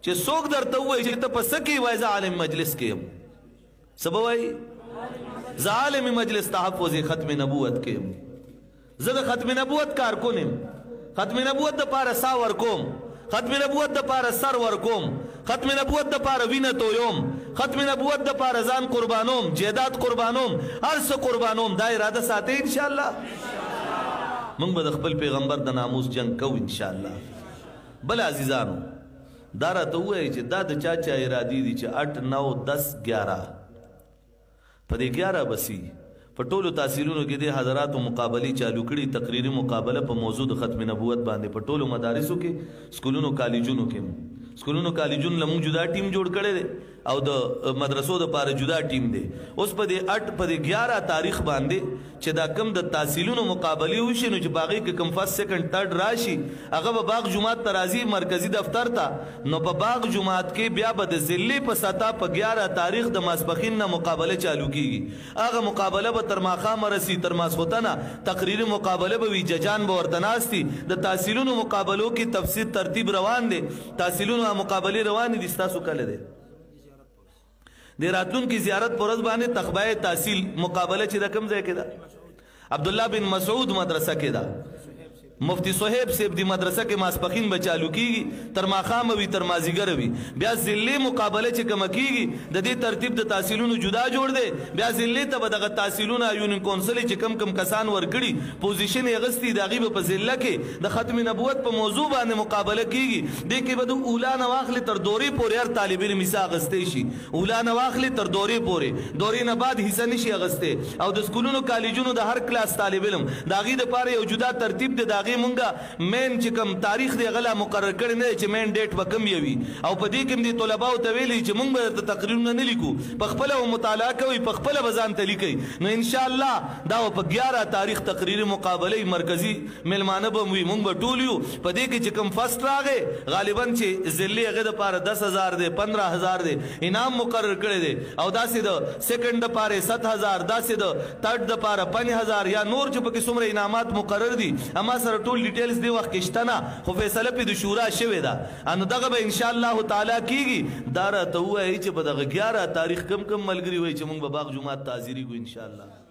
چې څوک درته ووایي چې ته په څه کې وایي زه عالم مجلس کې یم څه به وایي زه عالم مجلس تحفظ ختم نبوت کې یم زه د ختم نبوت کارکون یم ختم نبوت دپاره سا ورکوم ختم نبوت دپاره سر ورکوم ختم نبوت دپاره وینه تویوم ختم نبوت دپاره ځان قربانوم جیداد قربانوم هر څه قربانوم دا اراده ساتئ انشاءالله موږ به د خپل پیغمبر د ناموس جنگ کوو انشاءالله بل عزیزانو دا راته ووایي چې دا د چا چا ارادي دي چې 8 9 10 11 په دې 11 بسي په ټولو تحصیلونو کې د حضراتو مقابلې چالو کړي تقریري مقابله په موضوع د ختم نبوت باندې په ټولو مدارسو کې سکولونو کالجونو کې سکولونو کالجونو لمون جدا ټیم جوړ کړي دي او د مدرسو د پاره جدا ټیم دی اوس په دې 8 په دې 11 تاریخ باندې چې دا کم د تحصیلونو مقابله وشي نو چې باغی کې کم فرست سیکنډ تھرد راشي هغه به باغ جمعات ترازی مرکزی دفتر ته نو په باغ جمعات کې بیا به د ضلع په سطح په 11 تاریخ د ماسپخین نه مقابله چالو کیږي هغه مقابله به تر ماخام رسی تر ماسختنه تقریری مقابله به وی ججان به ورته ناستي د تحصیلونو مقابلو کې تفصیل ترتیب روان دي تحصیلونو مقابله روان دي تاسو کله دي د راتلون کی زیارت پر ورځ باندې تخبای تحصیل مقابله چې رقم ځای کې ده عبد الله بن مسعود مدرسه کې ده مفتی صاحب صاحب دی مدرسه کې ماسپخین به چالو کیږي تر ماخام وي تر مازیګر وي بیا ضلع مقابله چې کوم کیږي د دې ترتیب د تحصیلونو جدا جوړ دی بیا ضلع ته به دغه تحصیلونه یونین کونسل چې کم کسان ورکړي پوزیشن یې غستی دغه په ضلع کې د ختم نبوت په موضوع باندې مقابله کیږي د کې به د اولا نواخل تر دوري پورې هر طالب علم حصہ غستې شي اولا نواخل تر دوري پورې دوري نه بعد حصہ نشي غسته او د سکولونو کالجونو د هر کلاس طالب علم داغي د پاره یو جدا ترتیب د داغي مونږه مین چې کوم تاریخ دی غلا مقرر کړی نه چې مین ډیټ به کم یوي او په دې کې دي طلباو ته ویلي چې مونږ به تقریرونه نه لیکو په خپل مطالعه کوي په خپل بزان ته لیکي نو ان شاء الله دا په 11 تاریخ تقریری مقابله مرکزی ملمانه به مونږ به ټول یو په دې کې چې کوم فرست راغی غالبا چې ذلی هغه د پاره 10000 دی 15000 دی انعام مقرر کړی دی او داسې د سیکنډ د پاره 7000 داسې د تھرد د پاره 5000 یا نور چې پکې څومره انعامات مقرر دي اما سره ټول ډیټیلز دی وخت کې شته نه خو فیصله په د شورا شوې ده ان دغه به ان شاء الله تعالی کیږي دا راته وایي چې په دغه 11 تاریخ کم ملګری وایي چې موږ به باغ جمعات تعزیری کو ان شاء الله